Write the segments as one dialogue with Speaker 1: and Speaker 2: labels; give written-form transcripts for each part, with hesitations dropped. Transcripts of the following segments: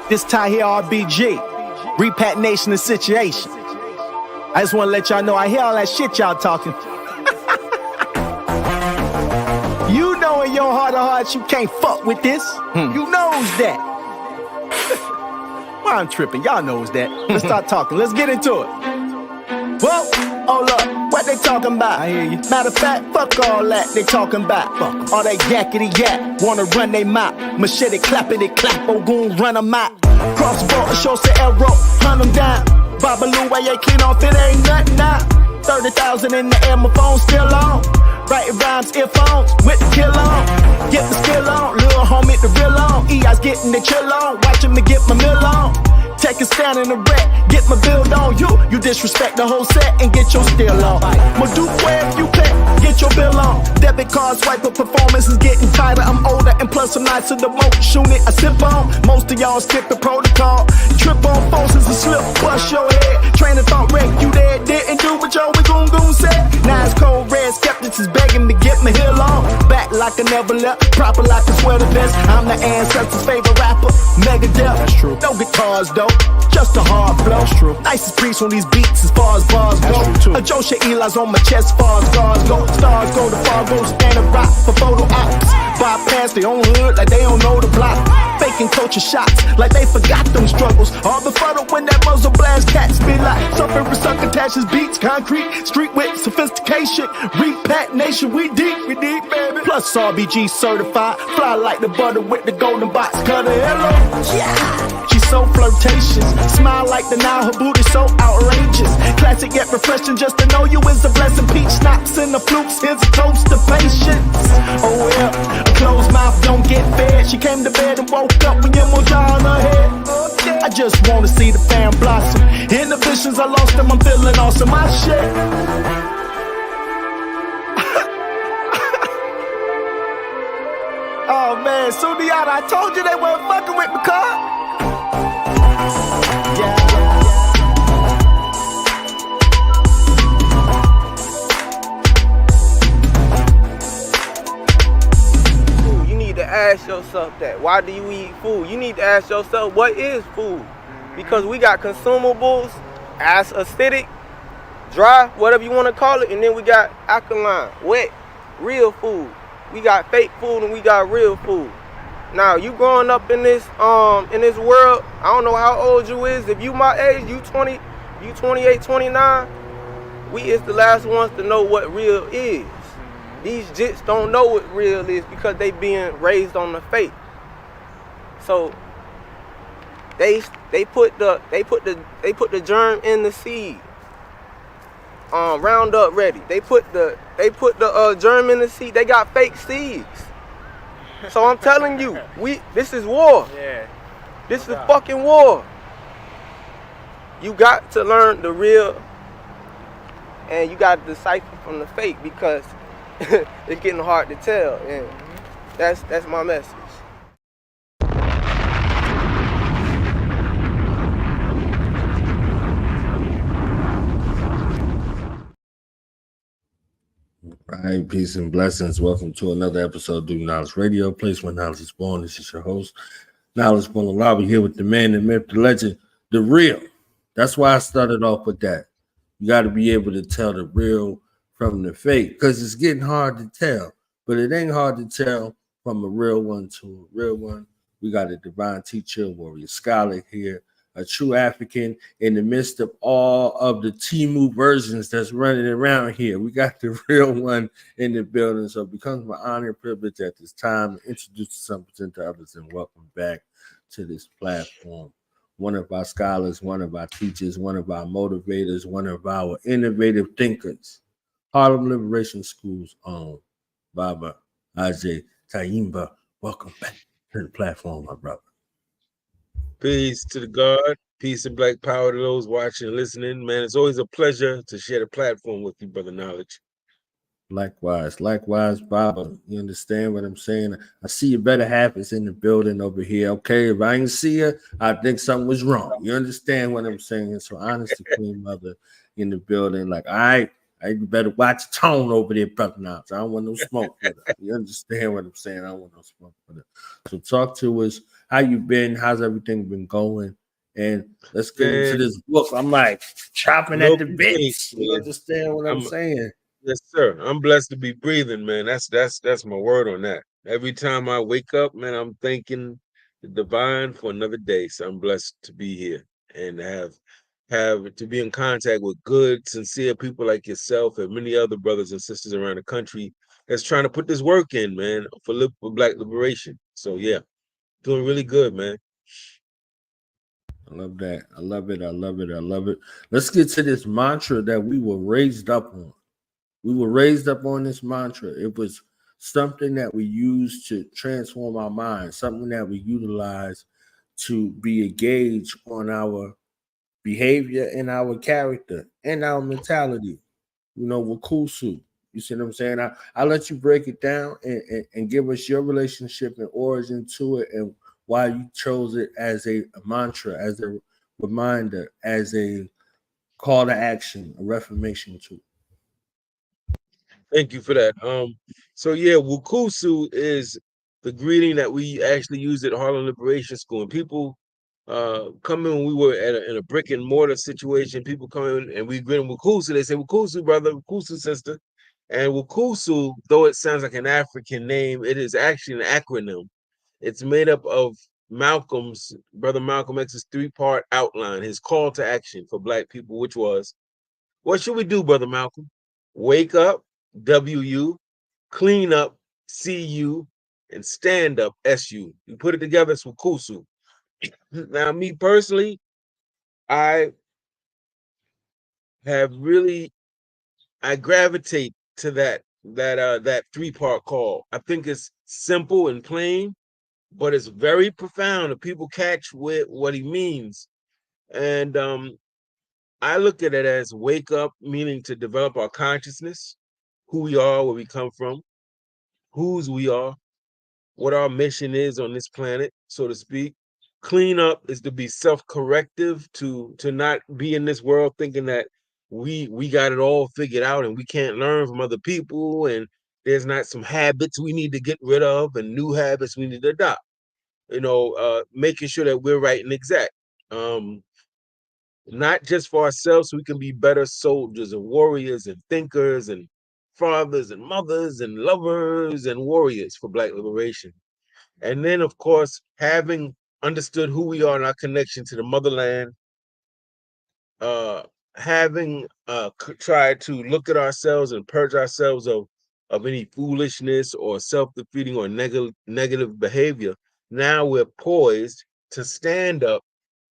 Speaker 1: This time here, RBG, repatriation the situation. I just want to let y'all know I hear all that shit y'all talking. You know in your heart of hearts you can't fuck with this. You knows that. Why I'm tripping, y'all knows that. Let's start talking, let's get into it. Well, hold up, what they talking about? I hear you. Matter of fact, fuck all that they talking about. Fuck all that yakety yak, wanna run they mouth. Machete clappity clap, oh goon run them out. Cross the border, show say arrow, hunt them down. Babaloo, why you clean off, it ain't nothing now. 30,000 in the air, my phone still on. Writing rhymes, earphones, with the kill on. Get the skill on, little homie, the real on. EI's getting the chill on, watching me get my meal on. Take a stand in the wreck, get my build on you. You disrespect the whole set and get your still on. My Duke where if you can, get your bill on. Debit card swipe, but performance is getting tighter. I'm older and plus I'm nicer the most. Shoot it, I sip on. Most of y'all skip the protocol. Trip on forces and slip, bust your head. Train of thought wreck, you there, didn't do what your goon said. Now it's cold red, skeptics is begging to get my heel on. Back like I never left, proper like a sweater vest. I'm the ancestors' favorite rapper, Megadeth. That's true. No guitars though, just a hard flow. That's true. Nicest priest on these beats as far as bars go. A Joshua Eli's on my chest as far as guards go. Stars go to Fargo, stand and rock for photo ops. Bypass their own hood like they don't know the block. Faking culture shots like they forgot them struggles. All the fuddle when that muzzle blast cats be like. Suffering succotash beats, concrete, street with sophistication. Repat nation, we deep, baby. Plus RBG certified, fly like the butter with the golden box cutter. Hello, yeah. She's so flirtatious, smile like the Nile, her booty so outrageous. Classic yet refreshing, just to know you is a blessing. Peach schnapps and the flukes, here's a toast to patience. Oh well, a closed mouth don't get fed. She came to bed and woke up with your moja on her head. I just wanna see the fam blossom. Inhibitions, I lost them, I'm feeling awesome. My shit. Oh man, Sundiata, I told you they weren't fucking with me, cuz.
Speaker 2: You need to ask yourself that. Why do you eat food? You need to ask yourself, what is food? Because we got consumables, as acidic, dry, whatever you want to call it, and then we got alkaline, wet, real food. We got fake food and we got real food. Now, you growing up in this world, I don't know how old you is. If you my age, you 20, you 28, 29, we is the last ones to know what real is. These jits don't know what real is because they being raised on the fake. So they put the germ in the seed. Roundup ready. They put the germ in the seed. They got fake seeds. So I'm telling you, this is war.
Speaker 3: Yeah.
Speaker 2: This is fucking war. You got to learn the real and you got to decipher from the fake because it's getting hard to tell. And that's my message.
Speaker 4: All right, peace and blessings. Welcome to another episode of Do Knowledge Radio, place where knowledge is born. This is your host, Knowledge Born Lobby, here with the man, the myth, the legend, the real. That's why I started off with that. You got to be able to tell the real from the fake because it's getting hard to tell, but it ain't hard to tell from a real one to a real one. We got a divine teacher, warrior scholar here, a true African in the midst of all of the Timu versions that's running around here. We got the real one in the building. So it becomes my honor and privilege at this time to introduce something to others and welcome back to this platform. One of our scholars, one of our teachers, one of our motivators, one of our innovative thinkers, Harlem Liberation School's own Baba Agyei Tyehimba. Welcome back to the platform, my brother.
Speaker 3: Peace to the God, peace and black power to those watching and listening. Man, it's always a pleasure to share the platform with you, Brother Knowledge.
Speaker 4: Likewise, Baba. You understand what I'm saying? I see your better half is in the building over here. Okay, if I ain't see her, I think something was wrong. You understand what I'm saying? So honest to Queen Mother in the building, like, all right, you better watch the tone over there, Brother Knowledge. I don't want no smoke with her. You understand what I'm saying? I don't want no smoke with her. So talk to us How you been? How's everything been going? And let's get into
Speaker 3: Man,
Speaker 4: this book. I'm like chopping
Speaker 3: no
Speaker 4: at the
Speaker 3: complaints,
Speaker 4: bits. You
Speaker 3: man.
Speaker 4: understand what I'm saying?
Speaker 3: Yes, sir. I'm blessed to be breathing, man. That's my word on that. Every time I wake up, man, I'm thanking the divine for another day. So I'm blessed to be here and have to be in contact with good, sincere people like yourself and many other brothers and sisters around the country that's trying to put this work in, man, for Black liberation. So yeah, doing really good, man.
Speaker 4: I love that. I love it. I love it. I love it. Let's get to this mantra that we were raised up on. We were raised up on this mantra. It was something that we used to transform our minds, something that we utilize to be a gauge on our behavior and our character and our mentality. You know, WUCUSU. You see what I'm saying? I'll let you break it down and give us your relationship and origin to it and why you chose it as a mantra, as a reminder, as a call to action, a reformation tool.
Speaker 3: Thank you for that. So yeah, Wukusu is the greeting that we actually use at Harlem Liberation School. And people come in when we were in a brick and mortar situation. People come in and we greet them Wukusu. They say Wukusu, brother, Wukusu, sister. And Wukusu, though it sounds like an African name, it is actually an acronym. It's made up of Brother Malcolm X's three-part outline, his call to action for Black people, which was, what should we do, Brother Malcolm? Wake up, WU, clean up, CU, and stand up, SU. You put it together, it's Wukusu. Now, me personally, I I gravitate to that three-part call. I think it's simple and plain, but it's very profound if people catch what he means. And I look at it as wake up, meaning to develop our consciousness, who we are, where we come from, whose we are, what our mission is on this planet, so to speak. Clean up is to be self-corrective, to not be in this world thinking that we got it all figured out and we can't learn from other people and there's not some habits we need to get rid of and new habits we need to adopt. Making sure that we're right and exact. Not just for ourselves, so we can be better soldiers and warriors and thinkers and fathers and mothers and lovers and warriors for Black liberation. And then, of course, having understood who we are and our connection to the motherland, uh, having tried to look at ourselves and purge ourselves of any foolishness or self-defeating or negative behavior, now we're poised to stand up,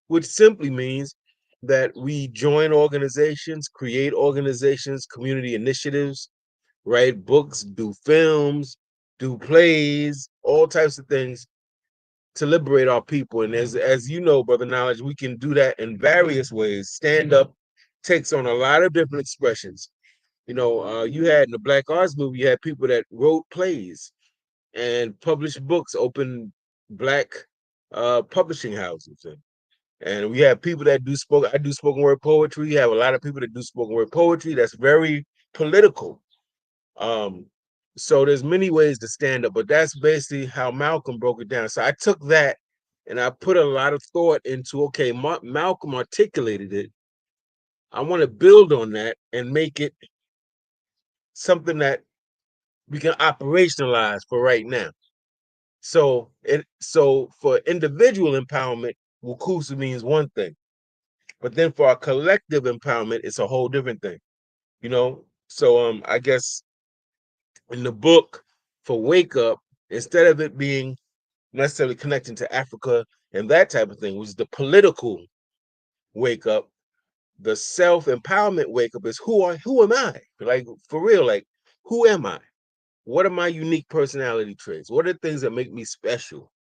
Speaker 3: which simply means that we join organizations, create organizations, community initiatives, write books, do films, do plays, all types of things to liberate our people. And as you know, Brother Knowledge, we can do that in various ways. Stand up takes on a lot of different expressions. You had in the Black Arts movie, you had people that wrote plays and published books, opened Black publishing houses. And we have people that I do spoken word poetry. You have a lot of people that do spoken word poetry that's very political. So there's many ways to stand up, but that's basically how Malcolm broke it down. So I took that and I put a lot of thought into, okay, Malcolm articulated it. I want to build on that and make it something that we can operationalize for right now. So for individual empowerment, WUCUSU means one thing. But then for our collective empowerment, it's a whole different thing. So I guess in the book for Wake Up, instead of it being necessarily connecting to Africa and that type of thing, which is the political wake up, the self-empowerment wake up is who am I? Like, for real, like, who am I? What are my unique personality traits? What are the things that make me special?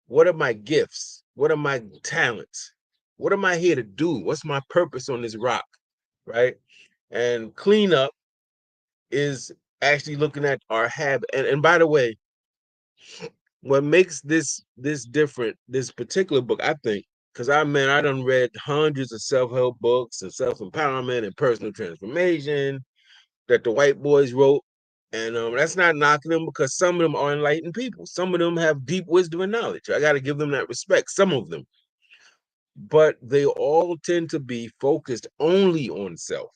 Speaker 3: What are my gifts? What are my talents? What am I here to do? What's my purpose on this rock? Right? And cleanup is actually looking at our habit. And by the way, what makes this different, this particular book, I think, because I done read hundreds of self-help books and self-empowerment and personal transformation that the white boys wrote. And that's not knocking them, because some of them are enlightened people. Some of them have deep wisdom and knowledge. I got to give them that respect, some of them. But they all tend to be focused only on self.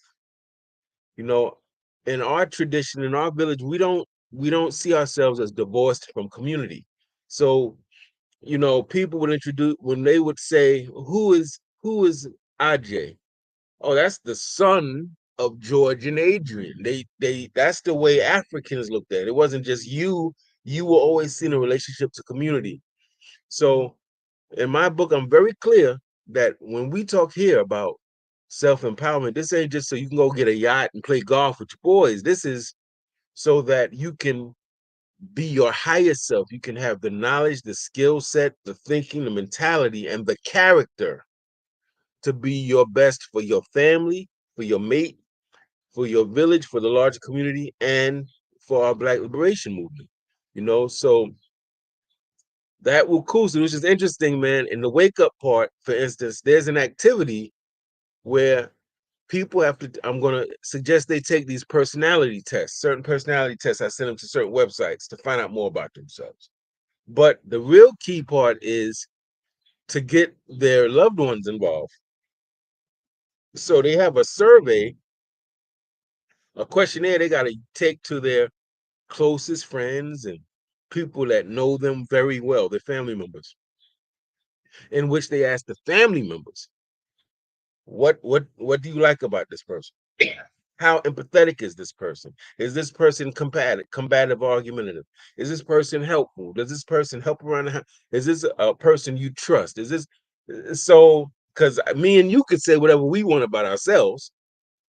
Speaker 3: You know, in our tradition, in our village, we don't see ourselves as divorced from community. So, people would introduce, when they would say, who is Agyei? Oh, that's the son of George and Adrian. They that's the way Africans looked at it. It wasn't just you were always seen a relationship to community. So in my book, I'm very clear that when we talk here about self-empowerment, this ain't just so you can go get a yacht and play golf with your boys. This is so that you can be your highest self. You can have the knowledge, the skill set, the thinking, the mentality, and the character to be your best for your family, for your mate, for your village, for the larger community, and for our Black liberation movement. So that WUCUSU, which is interesting, man. In the wake up part, for instance, there's an activity where people have to, I'm going to suggest they take these personality tests, certain personality tests. I send them to certain websites to find out more about themselves. But the real key part is to get their loved ones involved. So they have a survey, a questionnaire they got to take to their closest friends and people that know them very well, their family members, in which they ask the family members, what do you like about this person? How empathetic is this person? Is this person combative, argumentative? Is this person helpful? Does this person help around the house? Is this a person you trust? Is this so? Because me and you could say whatever we want about ourselves,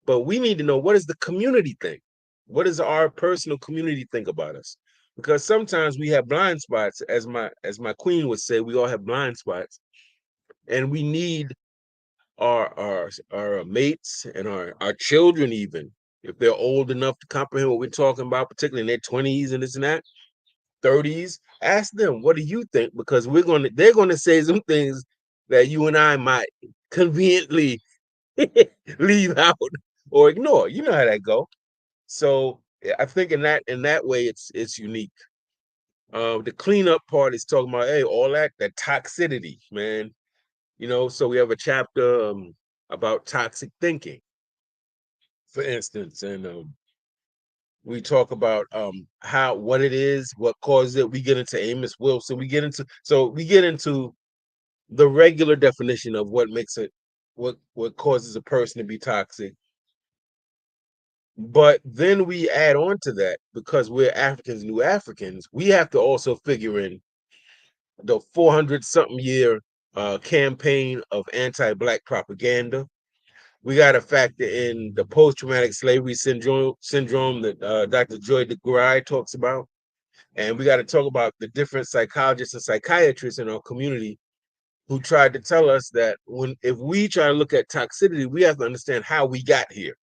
Speaker 3: but we need to know, what does the community think? What does our personal community think about us? Because sometimes we have blind spots, as my queen would say, we all have blind spots, and we need our mates and our children, even if they're old enough to comprehend what we're talking about, particularly in their 20s and this and that, 30s, ask them, what do you think? Because they're gonna say some things that you and I might conveniently leave out or ignore. You know how that go. So I think in that way it's unique. The cleanup part is talking about, hey, all that toxicity, man. So we have a chapter about toxic thinking, for instance, and we talk about what it is, what causes it. We get into Amos Wilson. We get into the regular definition of what makes it, what causes a person to be toxic. But then we add on to that, because we're Africans, new Africans, we have to also figure in the 400-something year campaign of anti-Black propaganda. We got to factor in the post-traumatic slavery syndrome that Dr. Joy DeGruy talks about. And we got to talk about the different psychologists and psychiatrists in our community who tried to tell us that if we try to look at toxicity, we have to understand how we got here.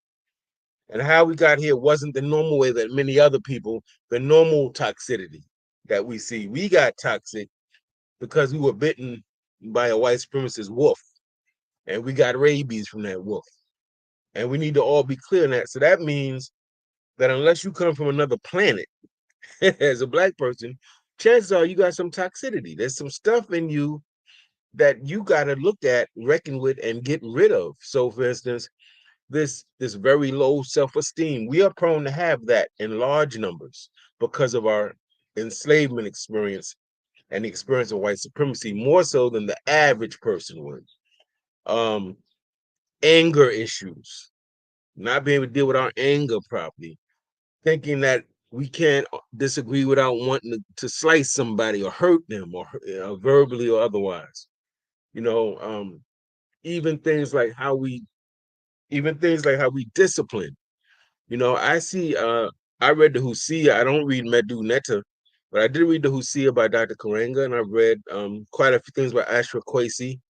Speaker 3: And how we got here wasn't the normal way that many other people, the normal toxicity that we see. We got toxic because we were bitten by a white supremacist wolf, and we got rabies from that wolf. And we need to all be clear on that. So that means that unless you come from another planet as a Black person, chances are you got some toxicity. There's some stuff in you that you got to look at, reckon with, and get rid of. So, for instance, this very low self-esteem, we are prone to have that in large numbers because of our enslavement experience and the experience of white supremacy, more so than the average person would. Anger issues, not being able to deal with our anger properly, thinking that we can't disagree without wanting to slice somebody or hurt them, or verbally or otherwise. Even things like how we discipline. I see. I read the Hosea. I don't read Medu Netta, but I did read the Hosea by Dr. Karenga, and I read quite a few things by Ashra Kwesi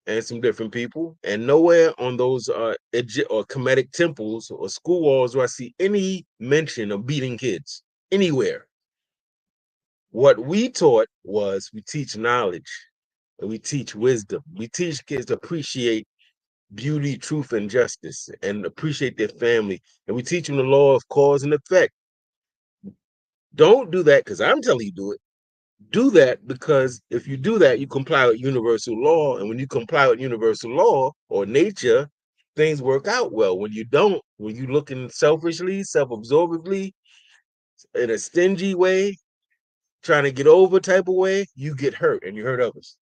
Speaker 3: and some different people. And nowhere on those or Kemetic temples or school walls do I see any mention of beating kids anywhere. What we taught was, we teach knowledge and we teach wisdom. We teach kids to appreciate beauty, truth, and justice, and appreciate their family. And we teach them the law of cause and effect. Don't do that because I'm telling you do it. Do that because if you do that, you comply with universal law. And when you comply with universal law or nature, things work out well. When you don't, when you looking selfishly, self-absorbedly, in a stingy way, trying to get over type of way, you get hurt and you hurt others.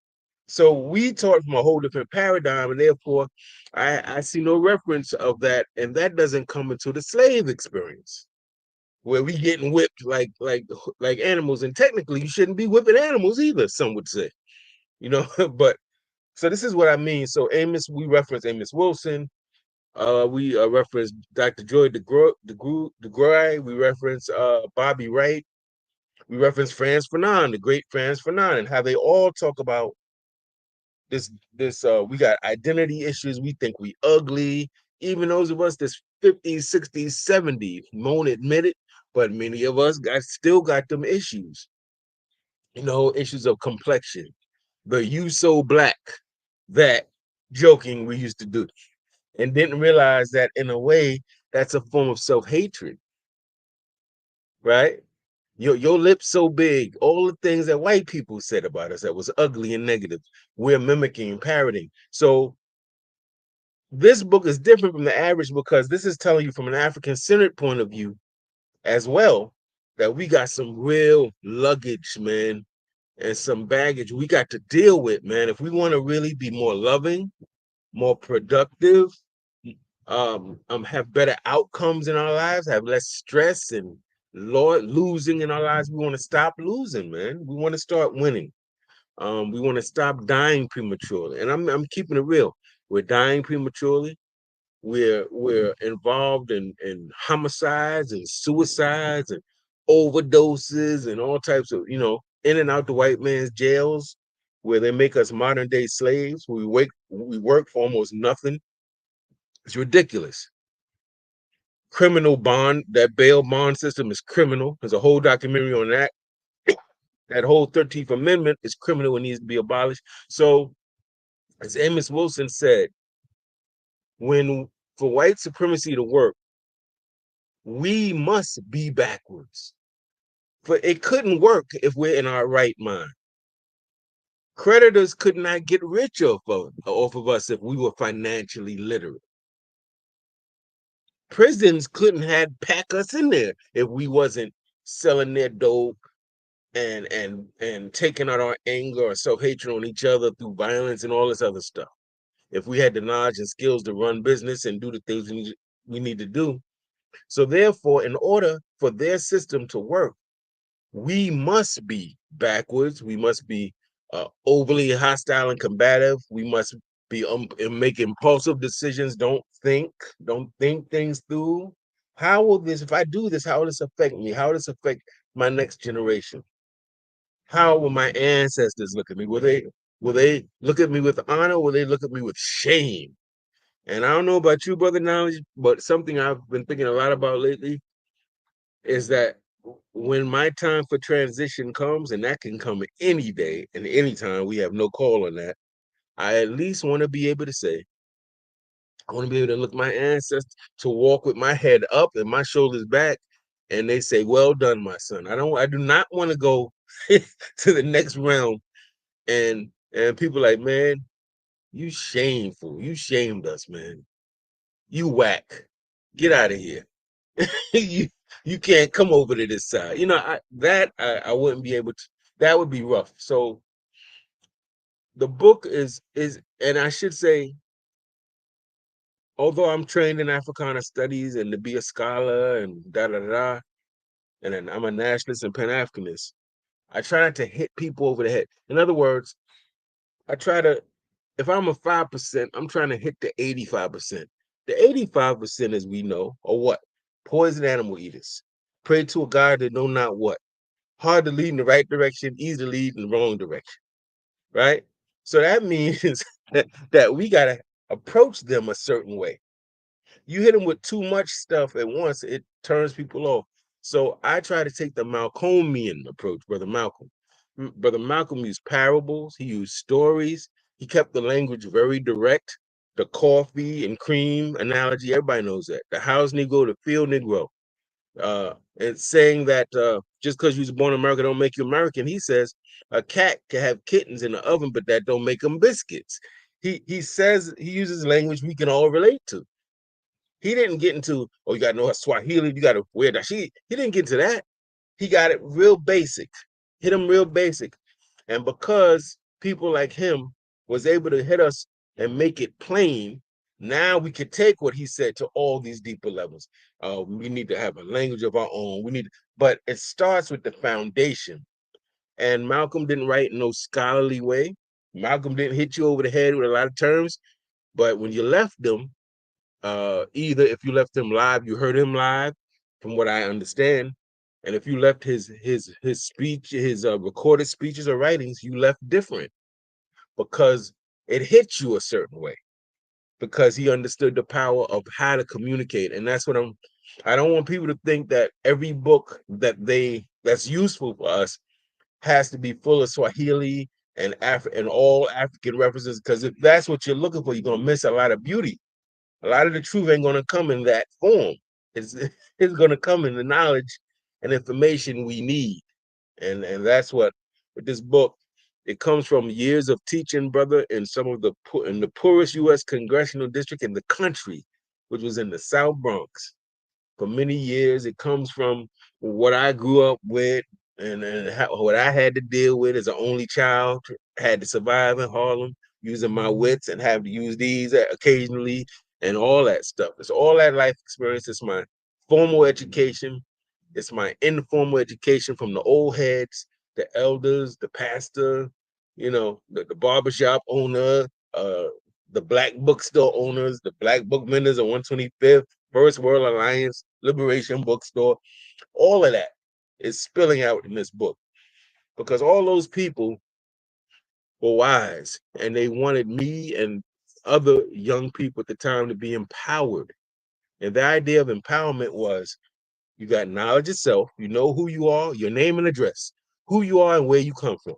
Speaker 3: So we taught from a whole different paradigm, and therefore I see no reference of that, and that doesn't come into the slave experience where we getting whipped like animals, and technically you shouldn't be whipping animals either, some would say, you know. But so this is what I mean. So Amos, we reference Amos Wilson, we reference Dr. Joy DeGruy, we reference Bobby Wright, we reference Franz Fanon, the great Franz Fanon, and how they all talk about this we got identity issues. We think we ugly. Even those of us that's 50s, 60s, 70s won't admit it, but many of us still got them issues. You know, issues of complexion. The you so black, that joking we used to do, and didn't realize that in a way that's a form of self-hatred, right? Your lips so big, all the things that white people said about us that was ugly and negative, we're mimicking and parroting. So this book is different from the average because this is telling you from an African-centered point of view as well, that we got some real luggage, man, and some baggage we got to deal with, man. If we want to really be more loving, more productive, have better outcomes in our lives, have less stress and losing in our lives, we want to stop losing, man. We want to start winning. We want to stop dying prematurely. And I'm keeping it real. We're dying prematurely. We're involved in homicides and suicides and overdoses and all types of, in and out the white man's jails where they make us modern day slaves. We work for almost nothing. It's ridiculous. Criminal bond, that bail bond system is criminal. There's a whole documentary on that. That whole 13th Amendment is criminal and needs to be abolished. So, as Amos Wilson said, when for white supremacy to work, we must be backwards. For it couldn't work if we're in our right mind. Creditors could not get rich off of us if we were financially literate. Prisons couldn't have pack us in there if we wasn't selling their dope and taking out our anger or self-hatred on each other through violence and all this other stuff. If we had the knowledge and skills to run business and do the things we need to do. So therefore, in order for their system to work, we must be backwards. We must be overly hostile and combative. We must be make impulsive decisions. Don't think things through. How will this, if I do this, how will this affect me? How will this affect my next generation? How will my ancestors look at me? Will they look at me with honor? Will they look at me with shame? And I don't know about you, Brother Knowledge, but something I've been thinking a lot about lately is that when my time for transition comes, and that can come any day and any time, we have no call on that. I at least want to be able to say, I want to be able to look my ancestors, to walk with my head up and my shoulders back, and they say, "Well done, my son." I do not want to go to the next realm and people like, "Man, you shameful. You shamed us, man. You whack. Get out of here." you you can't come over to this side. I wouldn't be able to. That would be rough. So the book is, and I should say, although I'm trained in Africana studies and to be a scholar and da da da, and then I'm a nationalist and Pan-Africanist, I try not to hit people over the head. In other words, I try to, if I'm a 5%, I'm trying to hit the 85%. The 85%, as we know, are what? Poison animal eaters. Pray to a God that know not what. Hard to lead in the right direction, easy to lead in the wrong direction, right? So that means that we got to approach them a certain way. You hit them with too much stuff at once, it turns people off. So I try to take the Malcolmian approach, Brother Malcolm. Brother Malcolm used parables, he used stories, he kept the language very direct. The coffee and cream analogy, everybody knows that. The house Negro, the field Negro. And saying that just because you was born in America don't make you American. He says a cat can have kittens in the oven, but that don't make them biscuits. He says, he uses language we can all relate to. He didn't get into, oh, you got to know Swahili, you got to wear that. He didn't get to that. He got it real basic, hit him real basic. And because people like him was able to hit us and make it plain, now we could take what he said to all these deeper levels. We need to have a language of our own. But it starts with the foundation. And Malcolm didn't write in no scholarly way. Malcolm didn't hit you over the head with a lot of terms. But when you left them, either if you left him live, you heard him live, from what I understand, and if you left his speech, his recorded speeches or writings, you left different, because it hit you a certain way, because he understood the power of how to communicate. And that's what I don't want people to think that every book that's useful for us has to be full of Swahili and all African references, because if that's what you're looking for, you're gonna miss a lot of beauty. A lot of the truth ain't gonna come in that form. It's gonna come in the knowledge and information we need. And that's what, with this book, it comes from years of teaching, brother, in the poorest U.S. congressional district in the country, which was in the South Bronx. For many years, it comes from what I grew up with, and what I had to deal with as an only child, had to survive in Harlem, using my wits and have to use these occasionally, and all that stuff. It's all that life experience. It's my formal education. It's my informal education from the old heads, the elders, the pastor, the barbershop owner, the black bookstore owners, the black book vendors on 125th, First World Alliance, Liberation Bookstore. All of that is spilling out in this book, because all those people were wise, and they wanted me and other young people at the time to be empowered. And the idea of empowerment was, you got knowledge of self, you know who you are, your name and address, who you are and where you come from.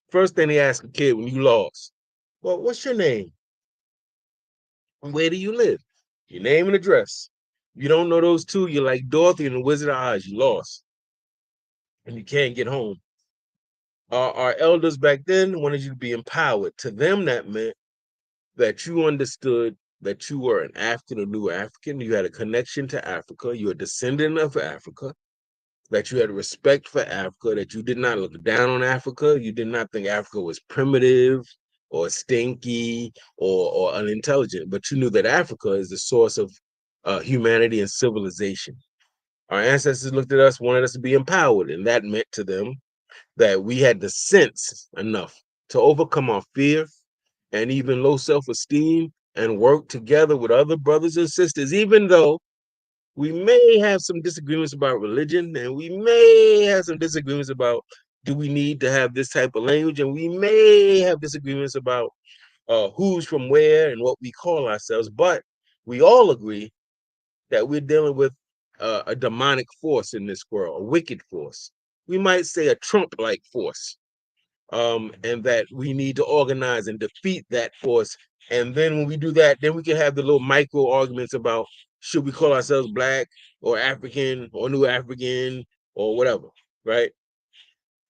Speaker 3: First thing they ask a kid when you lost, well, what's your name? Where do you live? Your name and address. You don't know those two, you're like Dorothy in the Wizard of Oz, you lost. And you can't get home. Our elders back then wanted you to be empowered. To them, that meant that you understood that you were an African, a new African, you had a connection to Africa, you're a descendant of Africa, that you had respect for Africa, that you did not look down on Africa, you did not think Africa was primitive or stinky or unintelligent, but you knew that Africa is the source of humanity and civilization. Our ancestors looked at us, wanted us to be empowered, and that meant to them that we had the sense enough to overcome our fear and even low self-esteem and work together with other brothers and sisters, even though we may have some disagreements about religion, and we may have some disagreements about, do we need to have this type of language, and we may have disagreements about who's from where and what we call ourselves, but we all agree that we're dealing with a demonic force in this world, a wicked force. We might say a Trump-like force, and that we need to organize and defeat that force. And then when we do that, then we can have the little micro arguments about, should we call ourselves Black or African or New African or whatever, right?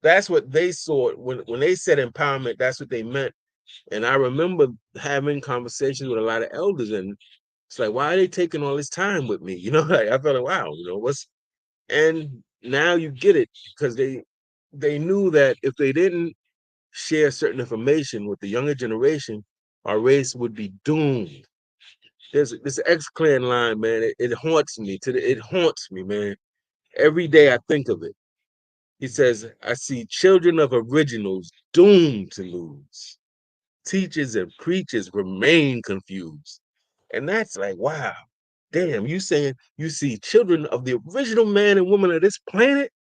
Speaker 3: That's what they saw when they said empowerment. That's what they meant. And I remember having conversations with a lot of elders, and it's like, why are they taking all this time with me? Like, I felt like, wow, and now you get it, because they knew that if they didn't share certain information with the younger generation, our race would be doomed. There's this X-Clan line, man. It haunts me. It haunts me, man. Every day I think of it. He says, I see children of originals doomed to lose. Teachers and preachers remain confused. And that's like, wow, damn, you saying you see children of the original man and woman of this planet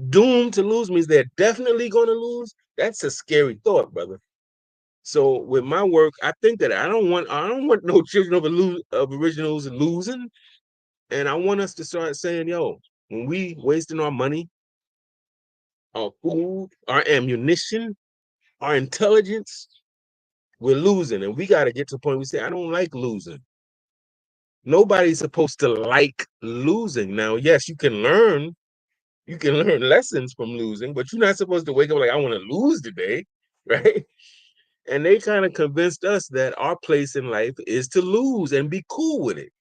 Speaker 3: doomed to lose, means they're definitely going to lose? That's a scary thought, brother. So with my work, I think that I don't want no children of originals losing. And I want us to start saying, yo, when we wasting our money, our food, our ammunition, our intelligence, we're losing. And we got to get to the point where we say, I don't like losing. Nobody's supposed to like losing. Now, yes, you can learn You can learn lessons from losing, but you're not supposed to wake up like, I want to lose today, right? And they kind of convinced us that our place in life is to lose and be cool with it.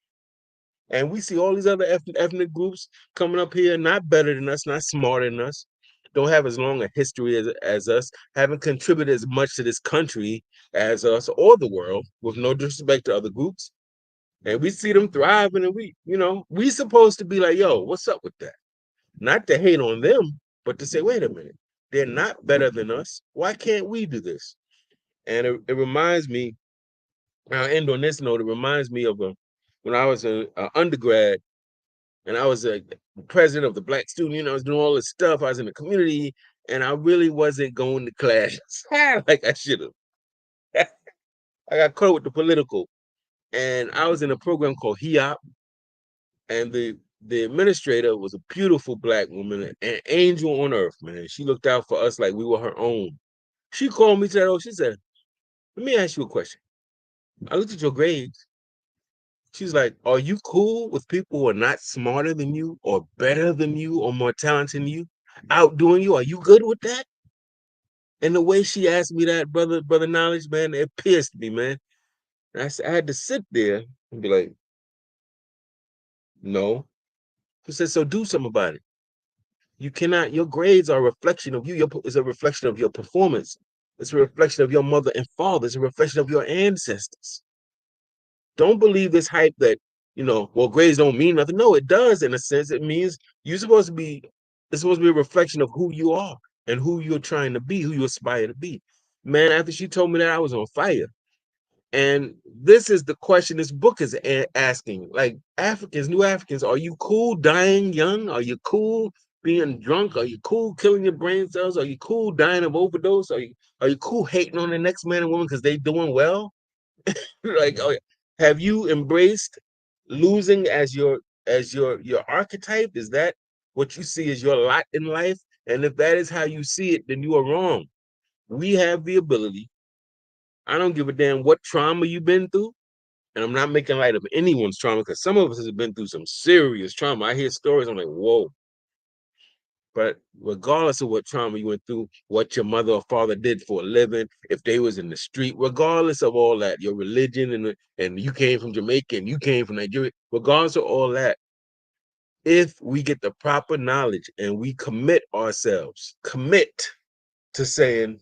Speaker 3: And we see all these other ethnic groups coming up here, not better than us, not smarter than us, don't have as long a history as us, haven't contributed as much to this country as us or the world, with no disrespect to other groups. And we see them thriving, and we supposed to be like, yo, what's up with that? Not to hate on them, but to say, wait a minute, they're not better than us. Why can't we do this? And it reminds me, I'll end on this note, it reminds me of when I was an undergrad and I was a president of the Black Student Union. I was doing all this stuff. I was in the community and I really wasn't going to class like I should have. I got caught with the political. And I was in a program called HEOP. And the administrator was a beautiful Black woman, an angel on earth, man. She looked out for us like we were her own. She called me to she said, let me ask you a question. I looked at your grades. She's like, are you cool with people who are not smarter than you or better than you or more talented than you, outdoing you? Are you good with that? And the way she asked me that, brother Knowledge, man, it pierced me, man. And I had to sit there and be like, no. She said, so do something about it. You cannot, your grades are a reflection of you. It's a reflection of your performance. It's a reflection of your mother and father. It's a reflection of your ancestors. Don't believe this hype that, well, grades don't mean nothing. No, it does in a sense. It means it's supposed to be a reflection of who you are and who you're trying to be, who you aspire to be. Man, after she told me that, I was on fire. And this is the question this book is asking. Like, new Africans, are you cool dying young? Are you cool being drunk? Are you cool killing your brain cells? Are you cool dying of overdose? Are you cool hating on the next man and woman because they doing well? Like, have you embraced losing as your archetype? Is that what you see as your lot in life? And if that is how you see it, then you are wrong. We have the ability. I don't give a damn what trauma you've been through. And I'm not making light of anyone's trauma because some of us have been through some serious trauma. I hear stories, I'm like, whoa. But regardless of what trauma you went through, what your mother or father did for a living, if they was in the street, regardless of all that, your religion and you came from Jamaica and you came from Nigeria, regardless of all that, if we get the proper knowledge and we commit to saying,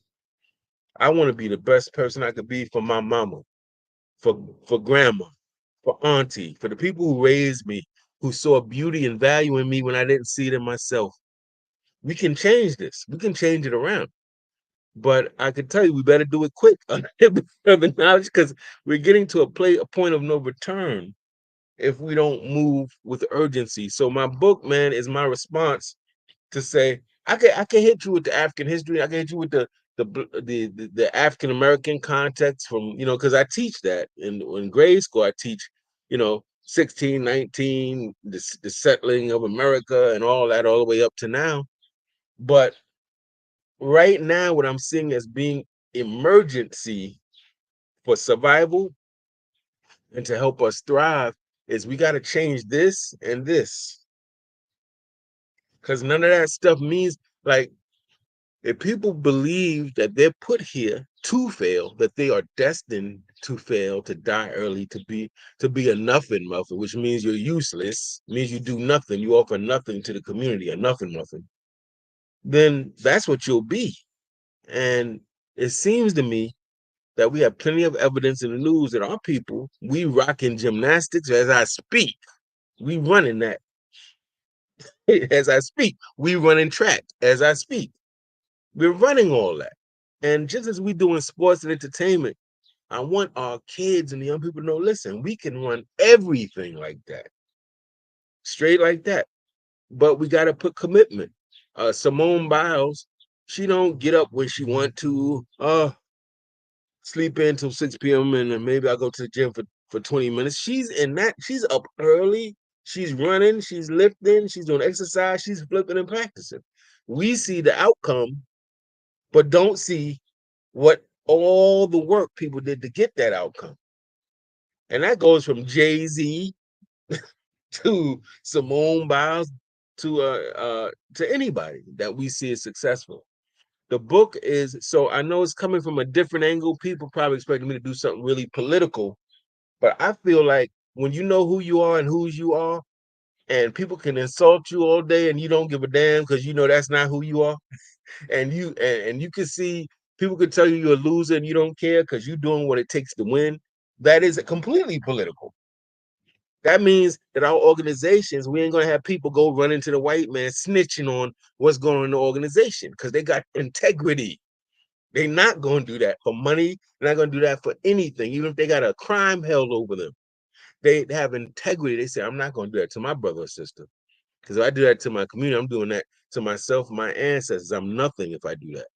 Speaker 3: I want to be the best person I could be for my mama, for grandma, for auntie, for the people who raised me, who saw beauty and value in me when I didn't see it in myself. We can change this. We can change it around. But I can tell you, we better do it quick the knowledge, because we're getting to a point of no return if we don't move with urgency. So my book, man, is my response to say, I can hit you with the African history. I can hit you with the African American context from, because I teach that in grade school. I teach, 1619, the settling of America and all that, all the way up to now. But right now, what I'm seeing as being emergency for survival and to help us thrive is we got to change this and this. Because none of that stuff means, like, if people believe that they're put here to fail, that they are destined to fail, to die early, to be a nothing muffin, which means you're useless, means you do nothing, you offer nothing to the community, a nothing muffin, then that's what you'll be. And it seems to me that we have plenty of evidence in the news that our people, we rocking gymnastics as I speak. We running that as I speak. We running track as I speak. We're running all that. And just as we do in sports and entertainment, I want our kids and the young people to know, listen, we can run everything like that. Straight like that. But we got to put commitment. Simone Biles, she don't get up when she want to, sleep in till 6 p.m. and then maybe I'll go to the gym for 20 minutes. She's up early. She's running, she's lifting, she's doing exercise, she's flipping and practicing. We see the outcome, but don't see what all the work people did to get that outcome. And that goes from Jay-Z to Simone Biles, to anybody that we see as successful. The book is, so I know it's coming from a different angle. People probably expecting me to do something really political, but I feel like when you know who you are and whose you are, and people can insult you all day and you don't give a damn because you know that's not who you are, and you can see people could tell you you're a loser and you don't care because you're doing what it takes to win. That is completely political. That means that our organizations, we ain't gonna have people go run into the white man snitching on what's going on in the organization because they got integrity. They're not gonna do that for money. They're not gonna do that for anything, even if they got a crime held over them. They have integrity. They say, I'm not gonna do that to my brother or sister. Because if I do that to my community, I'm doing that to myself, my ancestors. I'm nothing if I do that.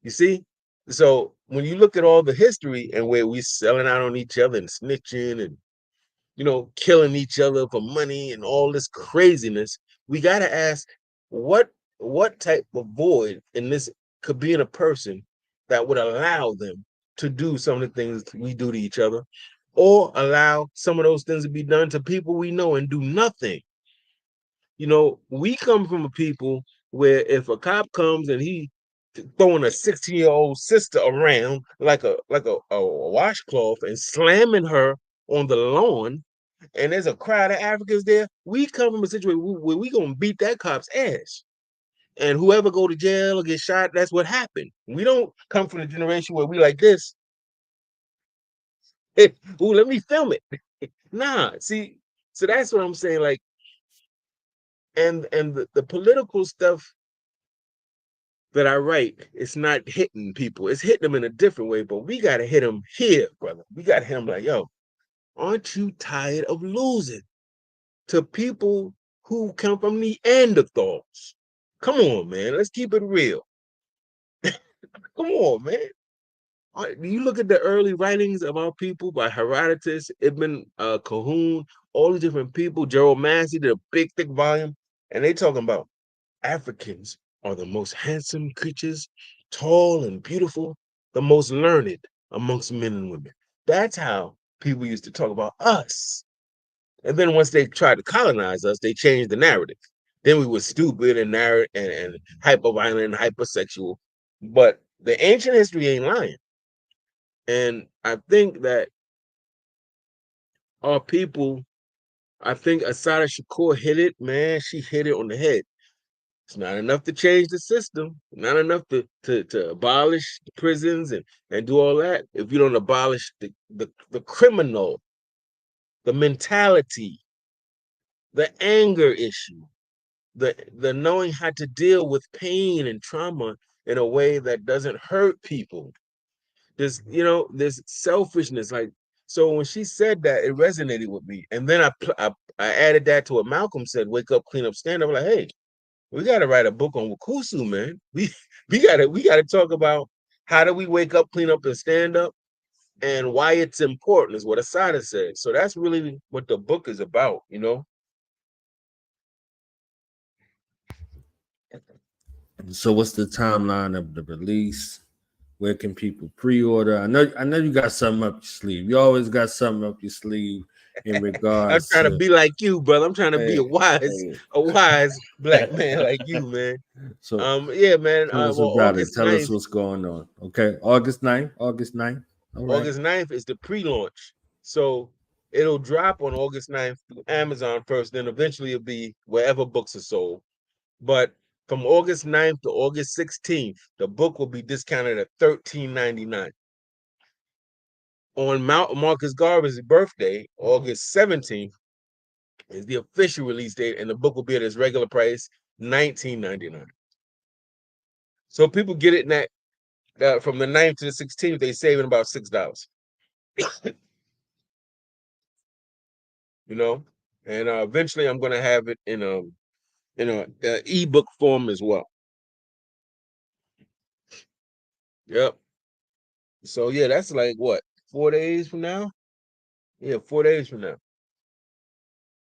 Speaker 3: You see? So when you look at all the history and where we selling out on each other and snitching and killing each other for money and all this craziness, we gotta ask what type of void in this could be in a person that would allow them to do some of the things we do to each other, or allow some of those things to be done to people we know and do nothing. We come from a people where if a cop comes and he throwing a 16-year-old sister around like a washcloth and slamming her on the lawn, and there's a crowd of Africans there, we come from a situation where we gonna beat that cop's ass. And whoever go to jail or get shot, that's what happened. We don't come from a generation where we like this. Ooh, let me film it. Nah, see, so that's what I'm saying. Like, and the political stuff that I write, it's not hitting people. It's hitting them in a different way, but we gotta hit them here, brother. We gotta hit them like, yo, aren't you tired of losing to people who come from Neanderthals? Come on, man. Let's keep it real. Come on, man. You look at the early writings of our people by Herodotus, Ibn Khaldun, all these different people. Gerald Massey did a big, thick volume, and they talking about Africans are the most handsome creatures, tall and beautiful, the most learned amongst men and women. That's how people used to talk about us. And then once they tried to colonize us, they changed the narrative. Then we were stupid and hyper-violent and hypersexual. But the ancient history ain't lying. And I think that our people, I think Asada Shakur hit it, man. She hit it on the head. It's not enough to change the system, not enough to abolish the prisons and do all that. If you don't abolish the criminal, the mentality, the anger issue, the knowing how to deal with pain and trauma in a way that doesn't hurt people. There's selfishness. Like, so when she said that, it resonated with me. And then I added that to what Malcolm said, wake up, clean up, stand up. Like, hey, we gotta write a book on WUCUSU, man. We gotta talk about how do we wake up, clean up, and stand up, and why it's important is what Asada said. So that's really what the book is about,
Speaker 4: So what's the timeline of the release? Where can people pre-order? I know you got something up your sleeve. You always got something up your sleeve in regards.
Speaker 3: I'm trying to be like you, brother. I'm trying to be a wise black man like you, man.
Speaker 4: So
Speaker 3: yeah, man.
Speaker 4: Tell us about it. Tell us what's going on. Okay, August 9th. August 9th. All right.
Speaker 3: August 9th is the pre-launch. So it'll drop on August 9th through Amazon first, then eventually it'll be wherever books are sold. But from August 9th to August 16th, the book will be discounted at $13.99. On Marcus Garvey's birthday, August 17th, is the official release date, and the book will be at its regular price, $19.99. So people get it in that from the 9th to the 16th, they saving about $6. And eventually I'm gonna have it in a ebook form as well. Yep. So yeah, that's like what, 4 days from now? Yeah, 4 days from now.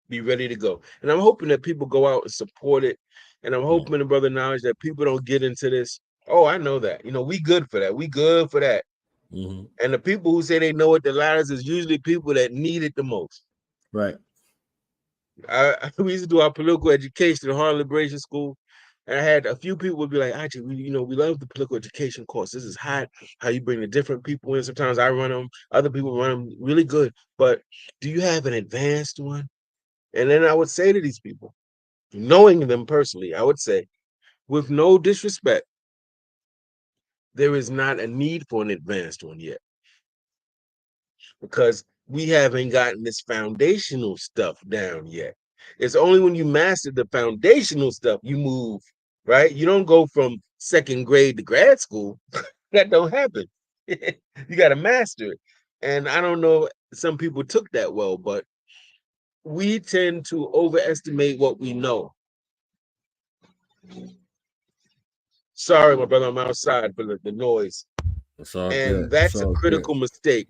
Speaker 3: Be ready to go. And I'm hoping that people go out and support it. And I'm hoping, the brother knowledge, that people don't get into this. Oh, I know that. We good for that. We good for that.
Speaker 4: Mm-hmm.
Speaker 3: And the people who say they know what the ladders is usually people that need it the most.
Speaker 4: Right.
Speaker 3: We used to do our political education at Harlem Liberation School, and I had a few people would be like, "Agyei, we love the political education course. This is hot. How you bring the different people in. Sometimes I run them, other people run them really good. But do you have an advanced one?" And then I would say to these people, knowing them personally, I would say, with no disrespect, there is not a need for an advanced one yet, because we haven't gotten this foundational stuff down yet. It's only when you master the foundational stuff you move, right? You don't go from second grade to grad school. That don't happen. You got to master it. And I don't know, some people took that well, but we tend to overestimate what we know. Sorry, my brother, I'm outside for the noise.
Speaker 4: It's all
Speaker 3: And
Speaker 4: good. It's
Speaker 3: that's a
Speaker 4: all good.
Speaker 3: critical mistake.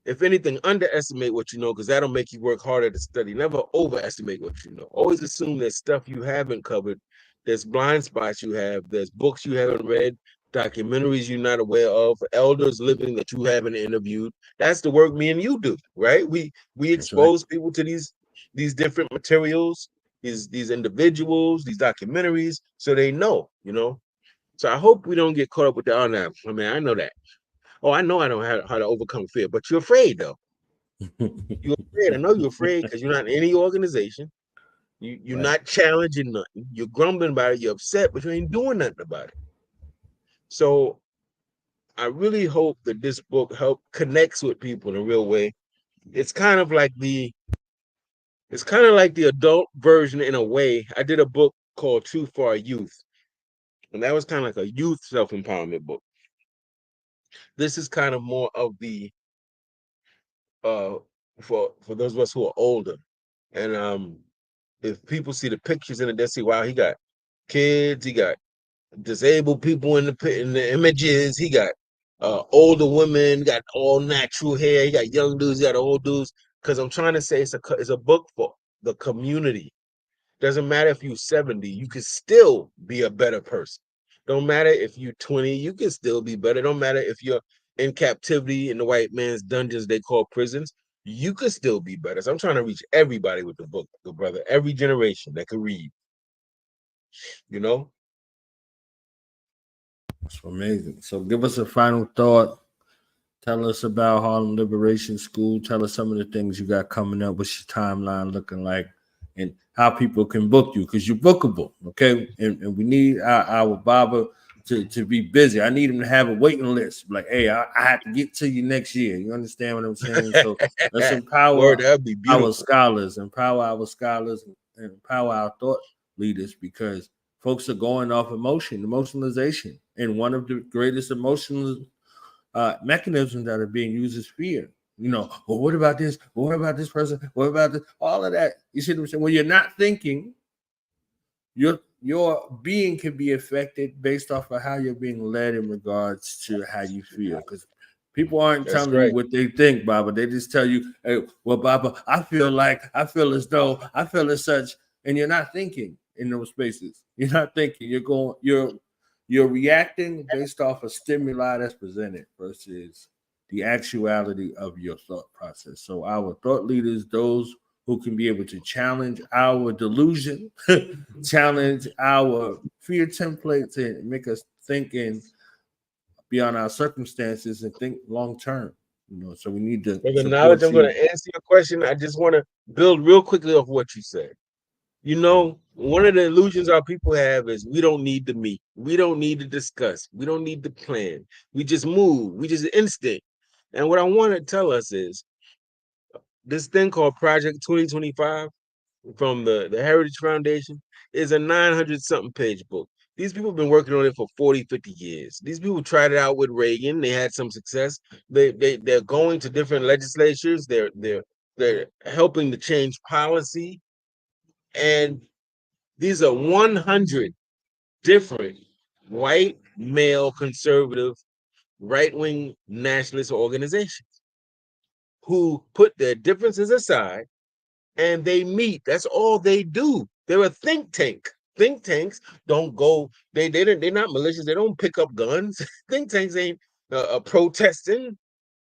Speaker 3: If anything, underestimate what you know, because that'll make you work harder to study. Never overestimate what you know. Always assume there's stuff you haven't covered. There's blind spots you have. There's books you haven't read, documentaries you're not aware of, elders living that you haven't interviewed. That's the work me and you do, right? We
Speaker 4: That's right.
Speaker 3: expose people to these different materials, these individuals, these documentaries, so they know, So I hope we don't get caught up with that. Oh, now, I mean, I know that. Oh, I know I don't know how to overcome fear, but you're afraid though. You're afraid. I know you're afraid because you're not in any organization. You're
Speaker 4: Right.
Speaker 3: not challenging nothing. You're grumbling about it. You're upset, but you ain't doing nothing about it. So I really hope that this book connects with people in a real way. It's kind of like the adult version in a way. I did a book called Truth for Our Youth, and that was kind of like a youth self-empowerment book. This is kind of more of the for those of us who are older. And if people see the pictures in it, they'll see, wow, he got kids, he got disabled people in the images, he got older women, got all natural hair, he got young dudes, he got old dudes. Because I'm trying to say it's a book for the community. Doesn't matter if you're 70, you can still be a better person. Don't matter if you're 20, you can still be better. Don't matter if you're in captivity in the white man's dungeons they call prisons. You could still be better. So I'm trying to reach everybody with the book, brother. Every generation that could read. You know?
Speaker 4: That's amazing. So give us a final thought. Tell us about Harlem Liberation School. Tell us some of the things you got coming up. What's your timeline looking like? And how people can book you, because you're bookable, okay? And we need our barber to be busy. I need him to have a waiting list. Like, hey, I have to get to you next year. You understand what I'm saying? So let's empower
Speaker 3: Word, that'd be beautiful.
Speaker 4: our scholars, and empower our thought leaders, because folks are going off emotionalization. And one of the greatest emotional mechanisms that are being used is fear. Well, what about this? What about this person? What about this? All of that. You see what I'm saying? When you're not thinking, your being can be affected based off of how you're being led in regards to how you feel. Because people aren't telling you what they think, Baba. They just tell you, hey, well, Baba, I feel as though, I feel as such, and you're not thinking in those spaces. You're not thinking. You're reacting based off of stimuli that's presented versus the actuality of your thought process. So our thought leaders, those who can be able to challenge our delusion, challenge our fear templates, and make us think beyond our circumstances and think long term. So we need to
Speaker 3: For the
Speaker 4: support
Speaker 3: knowledge, I'm going to answer your question. I just want to build real quickly off what you said. One of the illusions our people have is we don't need to meet. We don't need to discuss. We don't need to plan. We just move. We just instinct. And what I want to tell us is this thing called Project 2025 from the Heritage Foundation is a 900-something page book. These people have been working on it for 40, 50 years. These people tried it out with Reagan. They had some success. They're going to different legislatures. They're helping to change policy. And these are 100 different white, male, conservative, right-wing nationalist organizations who put their differences aside and they meet. That's all they do. They're a think tank. Think tanks don't go, they're not malicious. They don't pick up guns. Think tanks ain't protesting.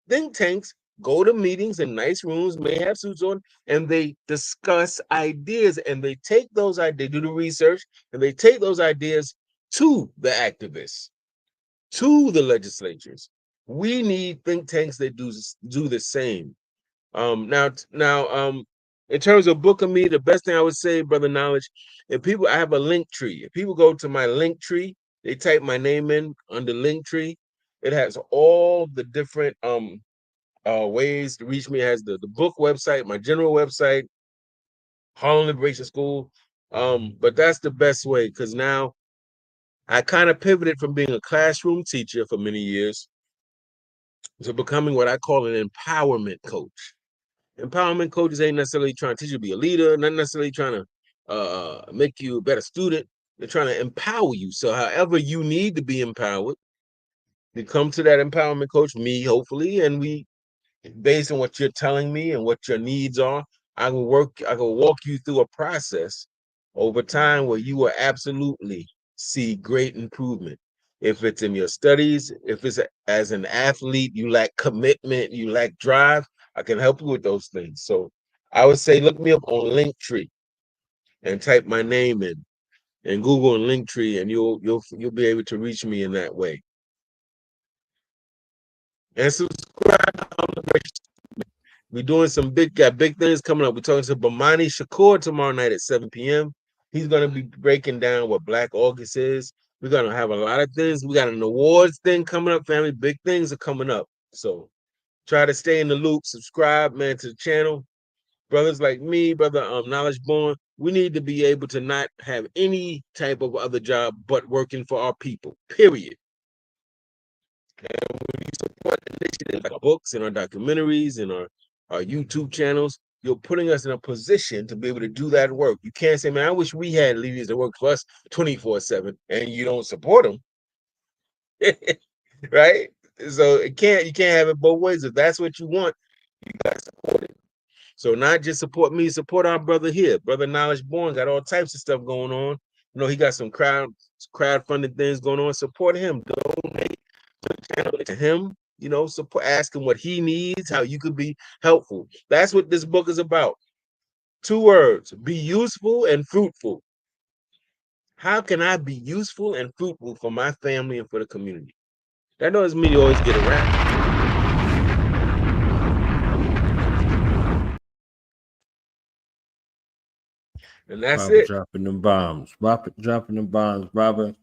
Speaker 3: Think tanks go to meetings in nice rooms, may have suits on, and they discuss ideas, and they take those ideas, do the research, and they take those ideas to the activists, to the legislatures. We need think tanks that do the same. Now, in terms of booking me, the best thing I would say, Brother Knowledge, I have a link tree. If people go to my link tree, they type my name in under link tree. It has all the different ways to reach me. It has the book website, my general website, Harlem Liberation School. But that's the best way, because now I kind of pivoted from being a classroom teacher for many years to becoming what I call an empowerment coach. Empowerment coaches ain't necessarily trying to teach you to be a leader, not necessarily trying to make you a better student. They're trying to empower you. So however you need to be empowered, you come to that empowerment coach, me hopefully, and we, based on what you're telling me and what your needs are, I will walk you through a process over time where you will absolutely see great improvement. If it's in your studies, if it's as an athlete, you lack commitment, you lack drive, I can help you with those things. So I would say look me up on Linktree and type my name in Google and Linktree, and you'll be able to reach me in that way. And subscribe to Harlem Liberation School. We're doing got big things coming up. We're talking to Bomani Shakur tomorrow night at 7 p.m. He's going to be breaking down what Black August is. We're going to have a lot of things. We got an awards thing coming up, family. Big things are coming up. So try to stay in the loop. Subscribe, man, to the channel. Brothers like me, Brother Knowledge Born, we need to be able to not have any type of other job but working for our people, period. And when you support initiatives like our books and our documentaries and our YouTube channels, you're putting us in a position to be able to do that work. You can't say, man, I wish we had leaders that work for us 24/7, and you don't support them. Right? So you can't have it both ways. If that's what you want, you gotta support it. So not just support me, support our brother here. Brother Knowledge Born got all types of stuff going on. You know, he got some crowdfunding things going on. Support him. Donate to the channel, to him. You know, support, ask him what he needs, how you could be helpful. That's what this book is about. 2 words: be useful and fruitful. How can I be useful and fruitful for my family and for the community? That doesn't mean you always get around. And that's
Speaker 4: Robert
Speaker 3: it.
Speaker 4: Dropping them bombs. Robert dropping them bombs. Robert,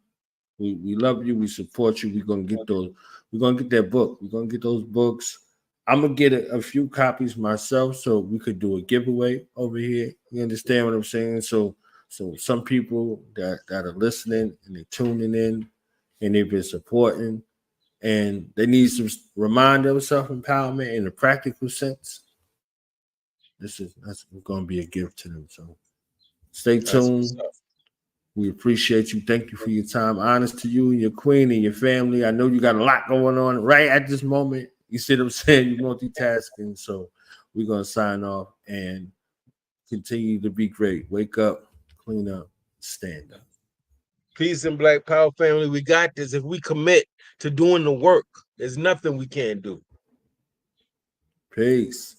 Speaker 4: we love you. We support you. We're gonna get those. We're gonna get that book. We're gonna get those books. I'm gonna get a few copies myself so we could do a giveaway over here. You understand what I'm saying? So some people that are listening and they're tuning in and they've been supporting and they need some reminder of self-empowerment in a practical sense. That's gonna be a gift to them. So stay tuned. We appreciate you. Thank you for your time. Honest to you and your queen and your family. I know you got a lot going on right at this moment. You see what I'm saying? You're multitasking. So we're going to sign off and continue to be great. Wake up, clean up, stand up.
Speaker 3: Peace and Black Power, family. We got this. If we commit to doing the work, there's nothing we can't do.
Speaker 4: Peace.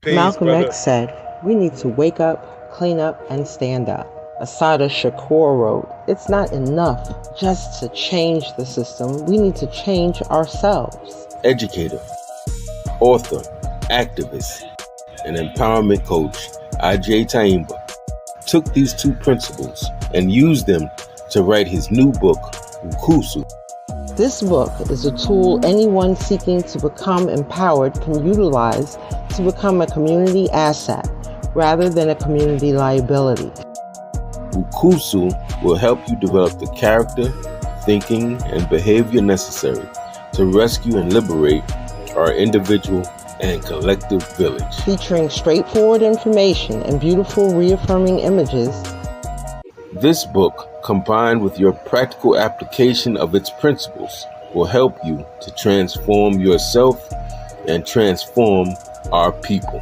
Speaker 5: Malcolm
Speaker 3: brother.
Speaker 5: X said, we need to wake up, clean up, and stand up. Assata Shakur wrote, it's not enough just to change the system. We need to change ourselves.
Speaker 3: Educator, author, activist, and empowerment coach Agyei Tyehimba took these 2 principles and used them to write his new book, WUCUSU.
Speaker 5: This book is a tool anyone seeking to become empowered can utilize to become a community asset rather than a community liability.
Speaker 3: WUCUSU will help you develop the character, thinking, and behavior necessary to rescue and liberate our individual and collective village.
Speaker 5: Featuring straightforward information and beautiful reaffirming images,
Speaker 3: this book, combined with your practical application of its principles, will help you to transform yourself and transform our people.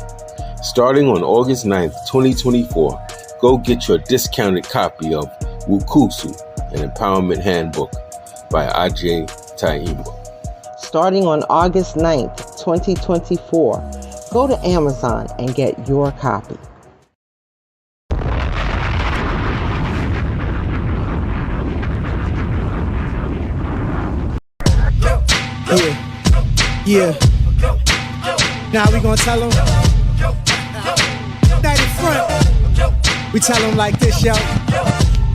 Speaker 3: Starting on August 9th, 2024, go get your discounted copy of WUCUSU, an Empowerment Handbook by Agyei Tyehimba.
Speaker 5: starting on August 9th, 2024. Go to Amazon and get your copy.
Speaker 6: Yeah. Now we gonna tell them. That in front. We tell them like this, yo.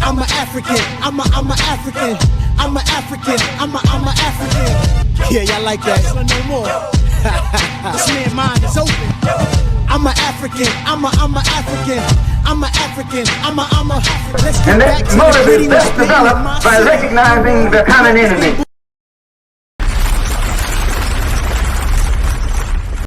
Speaker 6: I'm an African. I'm a African. I'm an African. I'm a African. Yeah, y'all like that? No more. This man's mind is open. I'm an African. I'm a African. I'm an African. I'm a. Let's get
Speaker 7: And
Speaker 6: back
Speaker 7: that
Speaker 6: to
Speaker 7: motive
Speaker 6: the
Speaker 7: is best developed by recognizing the common enemy.